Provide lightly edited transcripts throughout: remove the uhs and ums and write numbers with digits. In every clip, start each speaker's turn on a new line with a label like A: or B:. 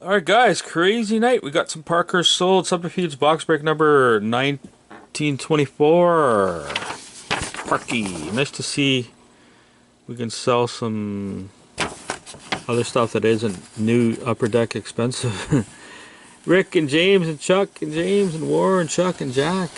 A: Alright guys, crazy night. We got some Parkhurst sold. Subterfuge box break number 1924. Parky. Nice to see we can sell some other stuff that isn't new upper deck expensive. Rick and James and Chuck and James and War and Chuck and Jack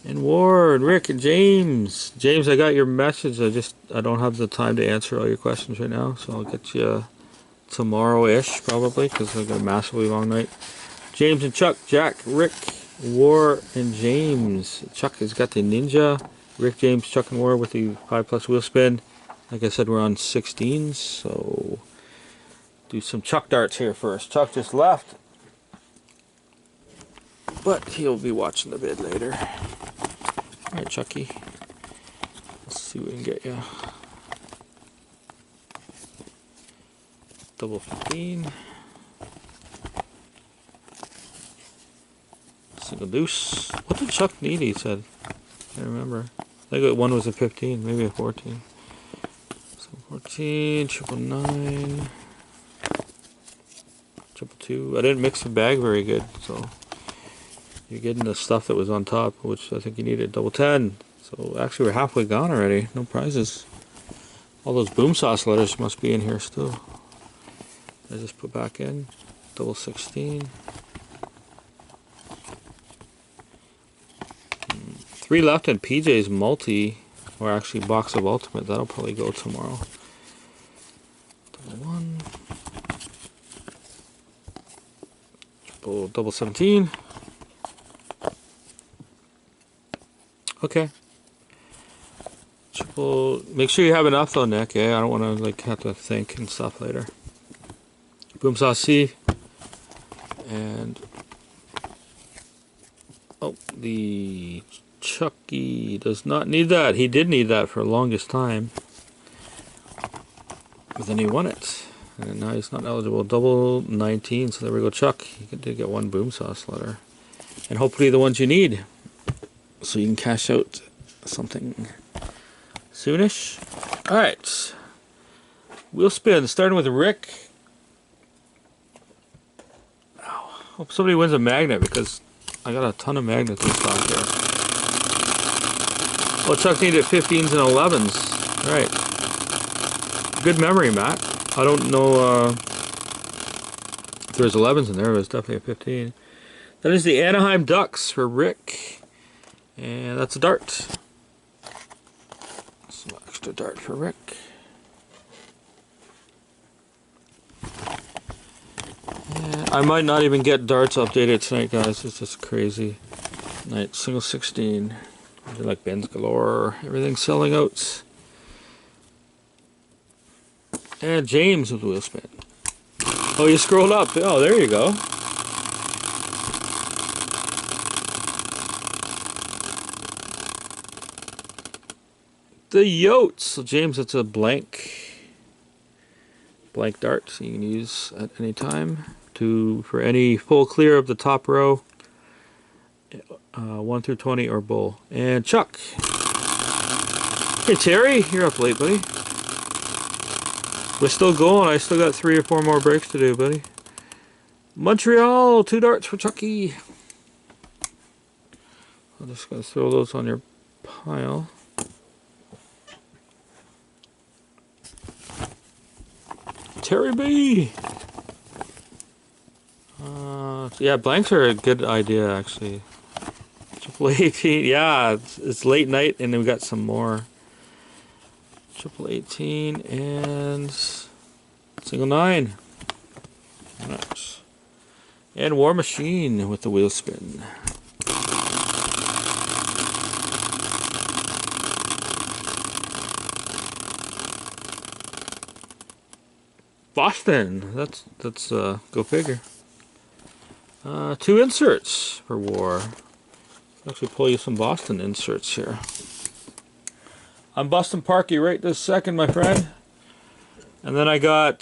A: and War and Rick and James. James, I got your message. I don't have the time to answer all your questions right now, so I'll get you tomorrow-ish probably, because I've got a massively long night. James and Chuck, Jack, Rick, War, and James. Chuck has got the Ninja. Rick, James, Chuck, and War with the 5+ wheel spin. Like I said, we're on 16s, so do some Chuck darts here first. Chuck just left, but he'll be watching the vid later. Alright, Chucky. Let's see what we can get you. Double 15. Single deuce. What did Chuck need, he said? I can't remember. I think one was a 15, maybe a 14. So 14, triple 9, triple 2. I didn't mix the bag very good, so you're getting the stuff that was on top, which I think you needed. Double 10. So actually we're halfway gone already. No prizes. All those boom sauce letters must be in here still. I just put back in. Double 16. 3 left in PJ's multi, or actually box of ultimate. That'll probably go tomorrow. Double 1. Double 17. Okay. Triple. Make sure you have enough though, Nick. Yeah, I don't want to like have to think and stuff later. Boom sauce C. And oh, the Chucky does not need that. He did need that for the longest time, but then he won it, and now he's not eligible. Double 19. So there we go, Chuck. You did get one boom sauce letter, and hopefully the ones you need, so you can cash out something soonish. All right, wheel spin starting with Rick. Hope somebody wins a magnet, because I got a ton of magnets in stock here. Well, Chuck needed 15s and 11s. Right. Good memory, Matt. I don't know if there's 11s in there, but it's definitely a 15. That is the Anaheim Ducks for Rick. And that's a dart. Some extra dart for Rick. I might not even get darts updated tonight, guys. It's just crazy night. Single 16. They're like bins galore. Everything's selling out. And James with wheel spin. Oh, you scrolled up. Oh, there you go. The Yotes. So James, it's a blank dart, so you can use at any time. For any full clear of the top row, 1 through 20 or bull. And Chuck. Hey Terry, you're up late, buddy. We're still going. I still got 3 or 4 more breaks to do, buddy. Montreal, 2 darts for Chucky. I'm just gonna throw those on your pile. Terry B. Yeah, blanks are a good idea, actually. Triple 18, yeah, it's late night, and then we got some more. Triple 18 and single 9. Nice. And War Machine with the wheel spin. Boston, that's go figure. 2 inserts for War. I'll actually pull you some Boston inserts here. I'm busting Parky right this second, my friend. And then I got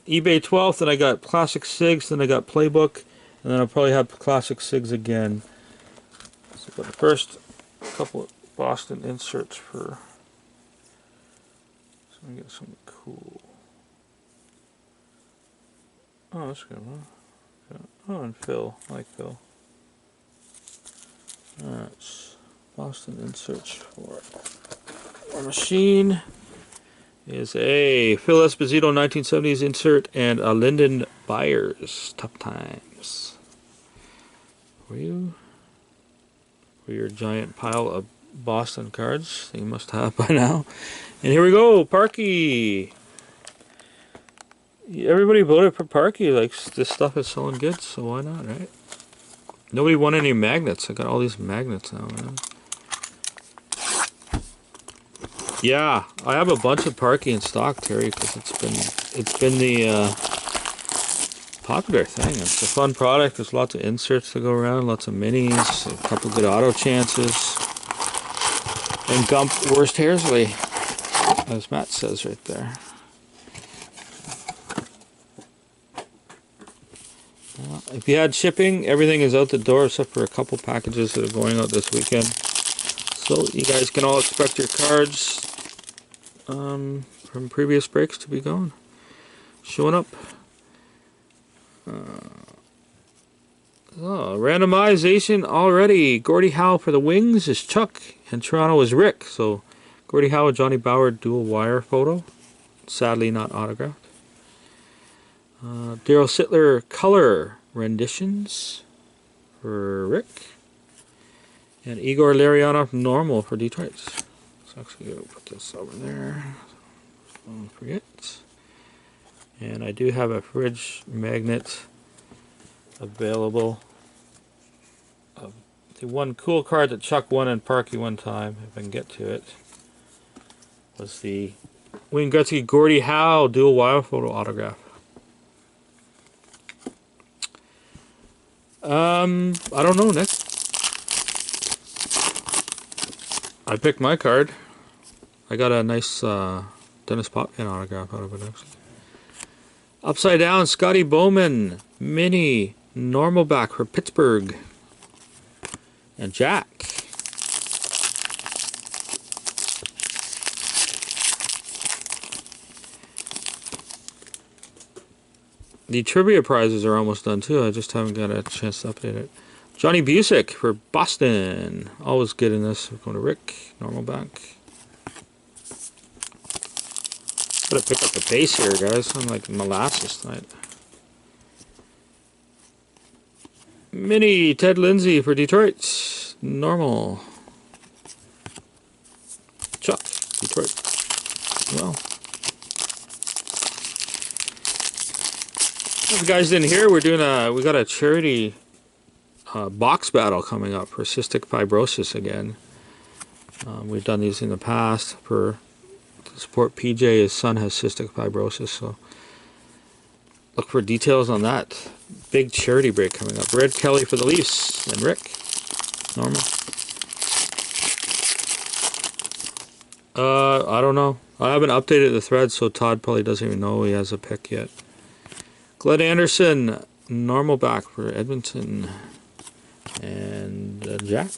A: eBay 12th, then I got Classic Sigs, then I got Playbook, and then I'll probably have Classic Sigs again. So but the first couple of Boston inserts for. So I'm gonna get something cool. Oh, that's good. Huh? Oh, and Phil. I like Phil. Alright. Boston inserts for our machine is a Phil Esposito 1970s insert and a Lyndon Byers Tough Times. For you? For your giant pile of Boston cards that you must have by now. And here we go, Parky. Everybody voted for Parky. Like, this stuff is selling good, so why not, right? Nobody won any magnets. I got all these magnets now, man. Yeah, I have a bunch of Parky in stock, Terry, because it's been the popular thing. It's a fun product. There's lots of inserts to go around, lots of minis, a couple good auto chances, and Gump Worst Hairsley, as Matt says right there. If you had shipping, everything is out the door except for a couple packages that are going out this weekend. So you guys can all expect your cards from previous breaks to be gone. Showing up. Randomization already. Gordie Howe for the Wings is Chuck, and Toronto is Rick. So Gordie Howe, Johnny Bauer dual wire photo. Sadly not autographed. Daryl Sittler color renditions for Rick. And Igor Larionov normal for Detroit. So actually going to put this over there. Don't forget. And I do have a fridge magnet available of the one cool card that Chuck won in Parky one time, if I can get to it, was the Wayne Gretzky Gordie Howe dual wire photo autograph. I don't know, Nick. I picked my card. I got a nice Dennis Potvin autograph out of it, actually. Upside Down, Scotty Bowman, mini, normal back for Pittsburgh. And Jack. The trivia prizes are almost done too. I just haven't got a chance to update it. Johnny Busick for Boston. Always good in this. We're going to Rick, normal back. Gotta pick up the pace here, guys. I'm like molasses tonight. Mini Ted Lindsay for Detroit. Normal. Chuck, Detroit. Well. If you guys didn't hear, we got a charity box battle coming up for cystic fibrosis again. We've done these in the past to support PJ. His son has cystic fibrosis, so look for details on that. Big charity break coming up. Red Kelly for the Leafs and Rick. Normal. I don't know. I haven't updated the thread, so Todd probably doesn't even know he has a pick yet. Glenn Anderson, normal back for Edmonton. And Jack.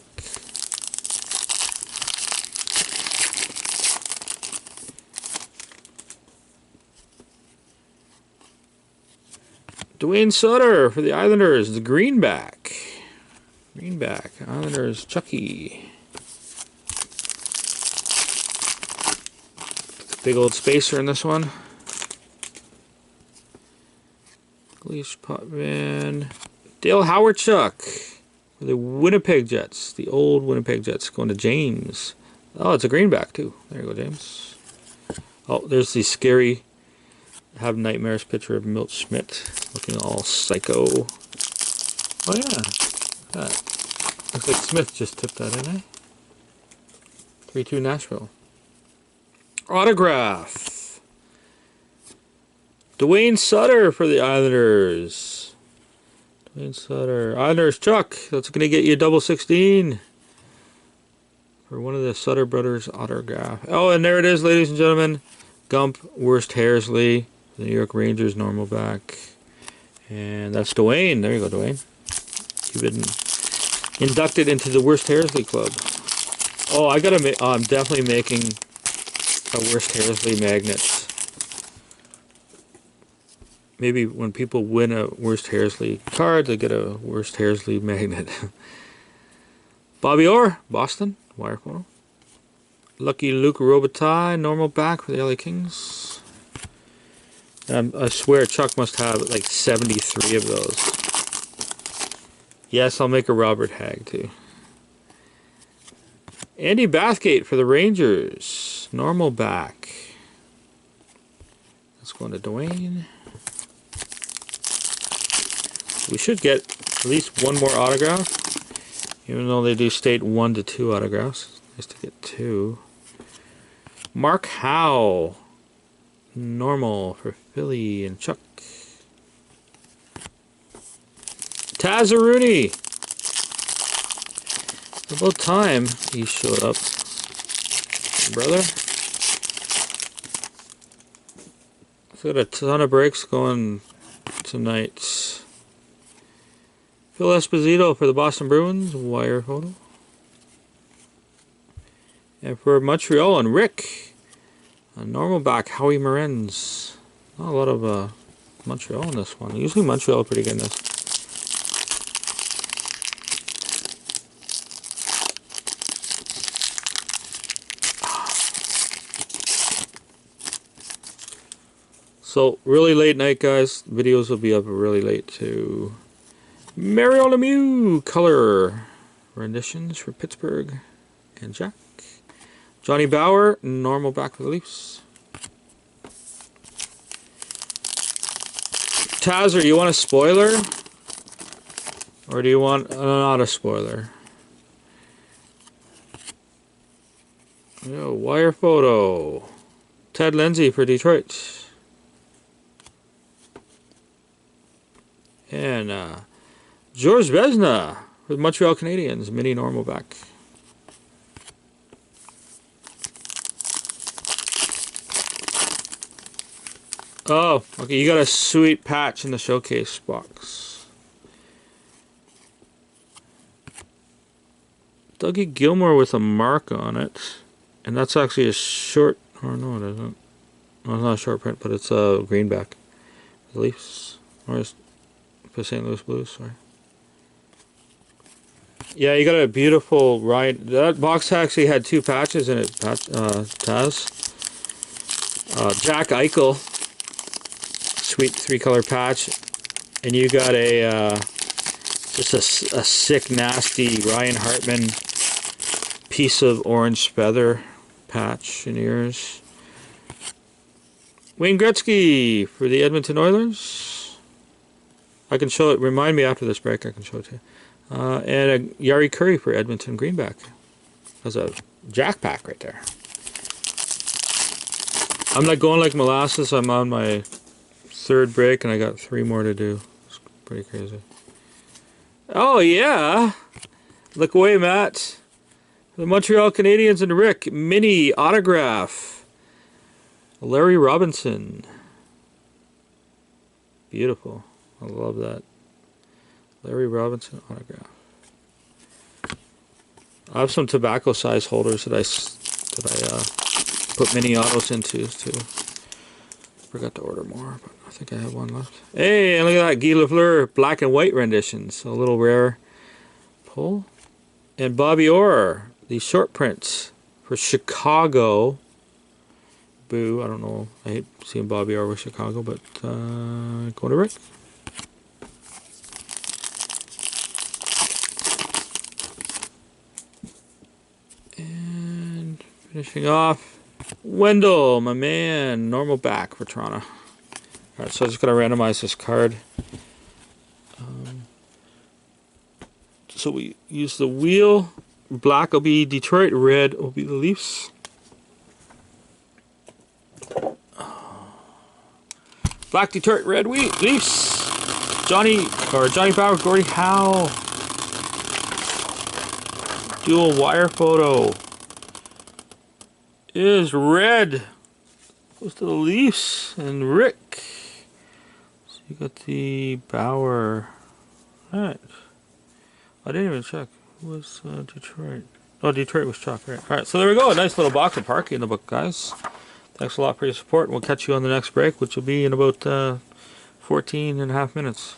A: Dwayne Sutter for the Islanders, the greenback. Greenback, Islanders, Chucky. Big old spacer in this one. Gleesh Potvin. Dale Howardchuk for the Winnipeg Jets. The old Winnipeg Jets going to James. Oh, it's a greenback too. There you go, James. Oh, there's the scary Have Nightmares picture of Milt Schmidt looking all psycho. Oh yeah. That. Looks like Smith just tipped that in, eh? 3-2 Nashville. Autograph. Dwayne Sutter for the Islanders. Dwayne Sutter. Islanders, Chuck. That's going to get you a double 16 for one of the Sutter brothers autograph. Oh, and there it is, ladies and gentlemen. Gump, Worst Hairsley. The New York Rangers, normal back. And that's Dwayne. There you go, Dwayne. You've been inducted into the Worst Hairsley Club. Oh, I'm definitely making a Worst Hairsley magnet. maybe when people win a Worst Hairsley card, they get a Worst Hairsley magnet. Bobby Orr, Boston, wire photo. Lucky Luke Robitaille, normal back for the LA Kings. I swear Chuck must have like 73 of those. Yes, I'll make a Robert Hag too. Andy Bathgate for the Rangers, normal back. Let's go into Dwayne. We should get at least one more autograph, even though they do state 1 to 2 autographs. Nice to get 2. Mark Howe, normal for Philly and Chuck. Tazaruni. About time he showed up, brother. Got a ton of breaks going tonight. Phil Esposito for the Boston Bruins, wire photo. And for Montreal and Rick, a normal back, Howie Morenz. Not a lot of Montreal in this one. Usually Montreal pretty good in this. So, really late night, guys. Videos will be up really late too. Mario Lemieux, color renditions for Pittsburgh and Jack. Johnny Bauer, normal back for the Leafs. Tazzer, you want a spoiler? Or do you want not a spoiler? Yo, wire photo. Ted Lindsay for Detroit. And George Vezina for the Montreal Canadiens, mini normal back. Oh, okay, you got a sweet patch in the showcase box. Dougie Gilmore with a mark on it. And that's actually a short, or no it isn't. No, it's not a short print, but it's a greenback. The Leafs, or it's for St. Louis Blues, sorry. Yeah, you got a beautiful ride. That box actually had 2 patches in it, Taz. Jack Eichel, sweet 3-color patch. And you got a, just a sick, nasty Ryan Hartman piece of orange feather patch in yours. Wayne Gretzky for the Edmonton Oilers. I can show it. Remind me after this break. I can show it to you. And a Yari Curry for Edmonton greenback. That's a Jack pack right there. I'm not going like molasses. I'm on my 3rd break, and I got 3 more to do. It's pretty crazy. Oh yeah! Look away, Matt. The Montreal Canadiens and Rick mini autograph. Larry Robinson. Beautiful. I love that. Larry Robinson autograph. I have some tobacco size holders that I put mini autos into too. Forgot to order more, but I think I have one left. Hey, and look at that, Guy Lafleur black and white renditions. A little rare pull. And Bobby Orr, the short prints for Chicago. Boo, I don't know. I hate seeing Bobby Orr with Chicago, but going to Rick. And finishing off, Wendell, my man, normal back for Toronto. Alright, so I'm just going to randomize this card. So we use the wheel. Black will be Detroit, red will be the Leafs. Black Detroit, red Leafs. Johnny Bauer, Gordie Howe. Dual wire photo is red. Goes to the Leafs and Rick. So you got the Bauer. Alright. I didn't even check. Who was Detroit? Oh, Detroit was Chuck, right? Alright, so there we go. A nice little box of Parky in the book, guys. Thanks a lot for your support. We'll catch you on the next break, which will be in about 14 and a half minutes.